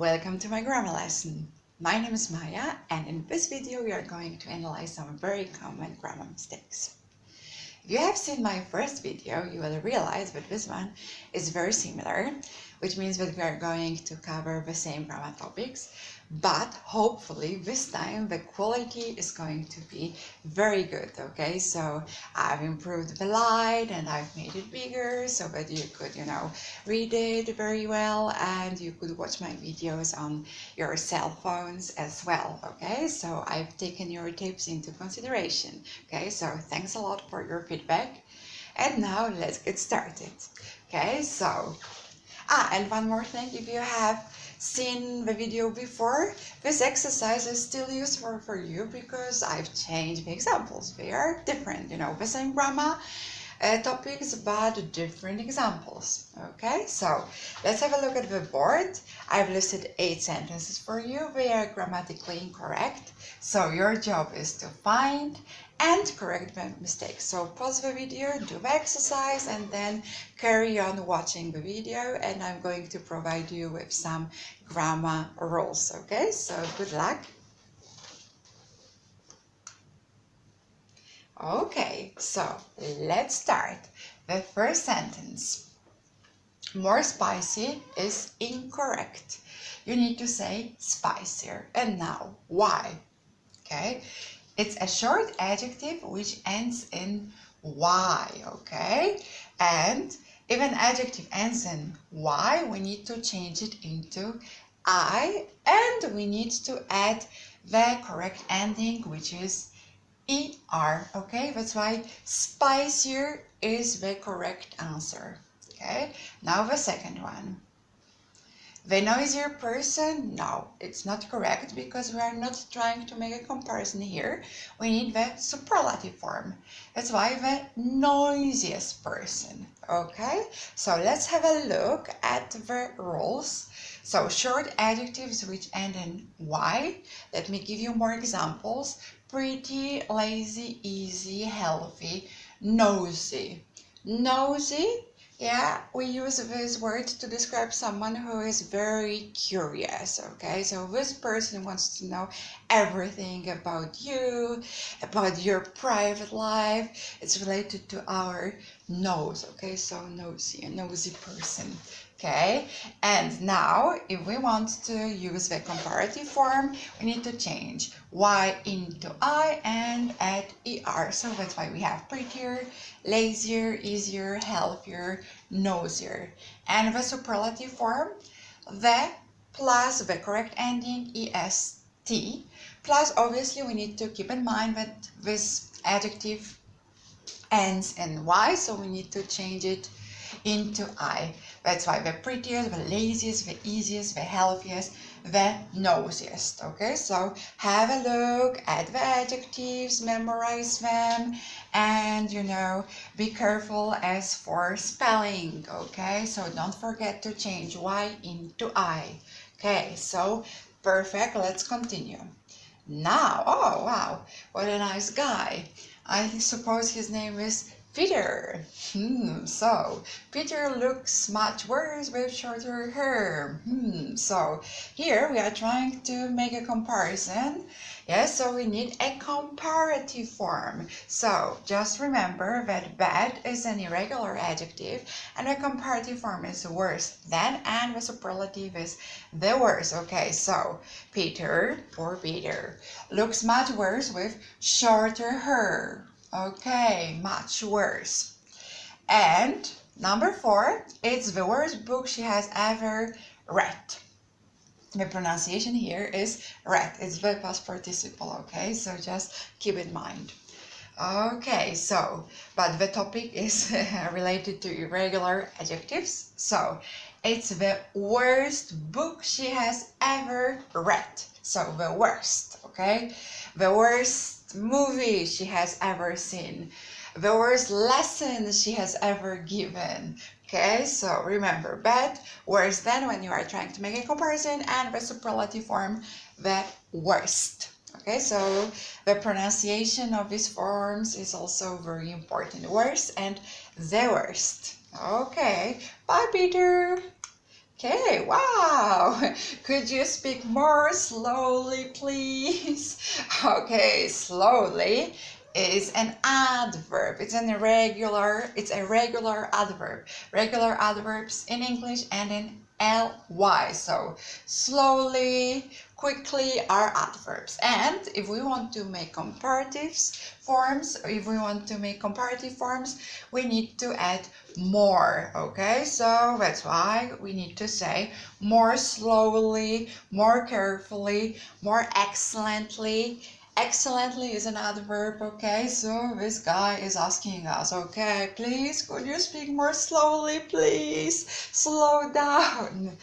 Welcome to my grammar lesson. My name is Maja, and in this video we are going to analyze some very common grammar mistakes. If you have seen my first video, you will realize that this one is very similar, which means that we are going to cover the same grammar topics, but hopefully this time the quality is going to be very good, okay? So I've improved the light and I've made it bigger so that you could, read it very well, and you could watch my videos on your cell phones as well, okay? So I've taken your tips into consideration, okay? So thanks a lot for your feedback. And now let's get started, okay? So, and one more thing, if you have seen the video before, this exercise is still useful for you because I've changed the examples. They are different, the same grammar topics, but different examples. Okay, so let's have a look at the board. I've listed 8 sentences for you. They are grammatically incorrect, so your job is to find and correct the mistakes. So pause the video, do the exercise, and then carry on watching the video, and I'm going to provide you with some grammar rules. Okay, so good luck. Okay, so let's start. The first sentence. More spicy is incorrect. You need to say spicier. And now, why? Okay, it's a short adjective which ends in y, okay? And if an adjective ends in y, we need to change it into I, and we need to add the correct ending, which is ER, okay? That's why spicier is the correct answer, okay? Now the second one. The noisier person, no, it's not correct because we are not trying to make a comparison here. We need the superlative form. That's why the noisiest person, okay? So let's have a look at the rules. So short adjectives which end in Y. Let me give you more examples. Pretty, lazy, easy, healthy, nosy. Nosy, yeah, we use this word to describe someone who is very curious, okay? So this person wants to know everything about you, about your private life. It's related to our nose, okay? So nosy, a nosy person. Okay, and now if we want to use the comparative form, we need to change Y into I and add ER. So that's why we have prettier, lazier, easier, healthier, nosier. And the superlative form, the plus the correct ending EST, plus obviously we need to keep in mind that this adjective ends in Y, so we need to change it into I. That's why the prettiest, the laziest, the easiest, the healthiest, the nosiest. Okay, so have a look at the adjectives, memorize them, and be careful as for spelling. Okay, so don't forget to change Y into I. Okay, so perfect. Let's continue. Now, oh wow, what a nice guy. I suppose his name is Peter. So Peter looks much worse with shorter hair. So here we are trying to make a comparison. Yes, so we need a comparative form. So just remember that bad is an irregular adjective and a comparative form is worse than, and the superlative is the worst. Okay, so Peter, poor Peter, looks much worse with shorter hair. Okay, much worse. And number 4, it's the worst book she has ever read. The pronunciation here is read. It's the past participle, okay? So just keep in mind. Okay, so, but the topic is related to irregular adjectives. So, it's the worst book she has ever read. So, the worst, okay? The worst movie she has ever seen. The worst lesson she has ever given. Okay, so remember, bad, worse than when you are trying to make a comparison, and the superlative form, the worst. Okay, so the pronunciation of these forms is also very important. Worst and the worst. Okay, bye Peter. Okay, wow. Could you speak more slowly, please? Okay, slowly is an adverb. It's a regular adverb. Regular adverbs in English and in ly. So slowly, quickly are adverbs. And if we want to make comparative forms, we need to add more. Okay, so that's why we need to say more slowly, more carefully, more excellently. Excellently is an adverb. Okay, so this guy is asking us, okay, please could you speak more slowly, please? Slow down.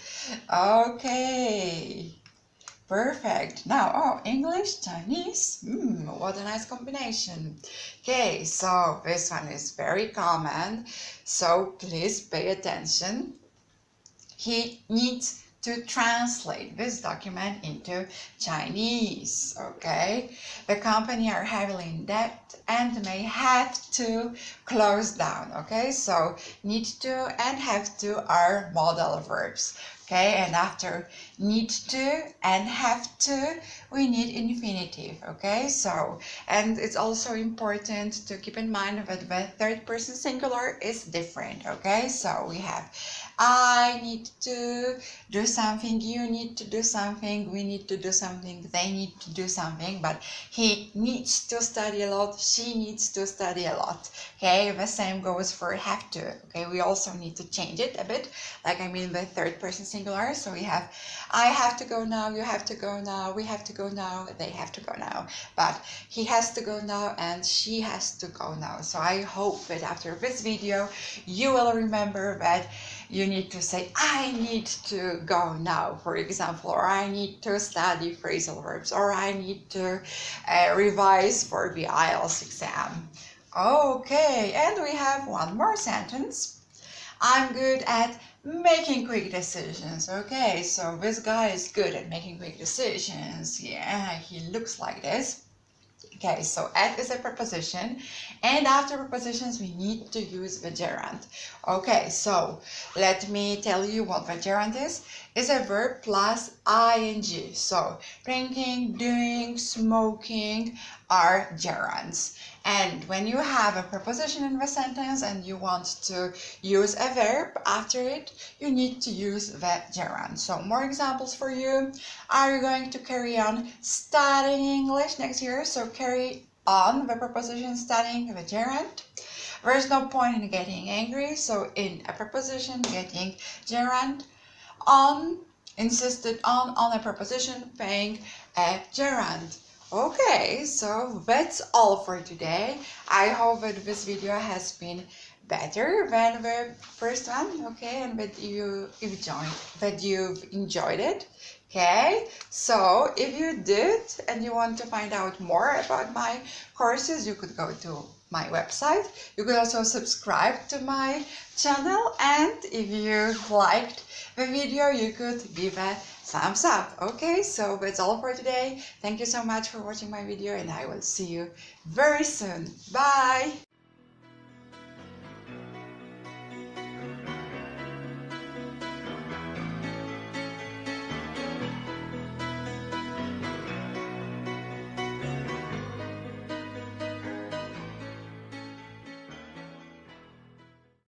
Okay, perfect. Now, oh, English, Chinese. What a nice combination. Okay, so this one is very common, so please pay attention. He needs to translate this document into Chinese. Okay, the company are heavily in debt and may have to close down. Okay, so need to and have to are modal verbs. Okay, and after need to and have to, we need infinitive. Okay, so, and it's also important to keep in mind that the third person singular is different. Okay, so we have I need to do something, you need to do something, we need to do something, they need to do something, but he needs to study a lot, she needs to study a lot. Okay, the same goes for have to. Okay, we also need to change it a bit, like I mean the third person singular. So we have I have to go now, you have to go now, we have to go now, they have to go now, but he has to go now and she has to go now. So I hope that after this video you will remember that you need to say I need to go now, for example, or I need to study phrasal verbs, or I need to revise for the IELTS exam. Okay, and we have one more sentence. I'm good at making quick decisions. Okay, so this guy is good at making quick decisions. Yeah, he looks like this. Okay, so at is a preposition, and after prepositions we need to use the gerund. Okay, so let me tell you what the gerund is. It's a verb plus ing. So drinking, doing, smoking are gerunds. And when you have a preposition in the sentence and you want to use a verb after it, you need to use the gerund. So more examples for you. Are you going to carry on studying English next year? So carry on, the preposition, studying, the gerund. There's no point in getting angry, so in a preposition, getting gerund. On, insisted on a preposition, paying a gerund. Okay, so that's all for today. I hope that this video has been better than the first one, okay, and that you've enjoyed it. Okay, so if you did and you want to find out more about my courses, you could go to my website. You could also subscribe to my channel, and if you liked the video, you could give a thumbs up. Okay, so that's all for today. Thank you so much for watching my video, and I will see you very soon. Bye!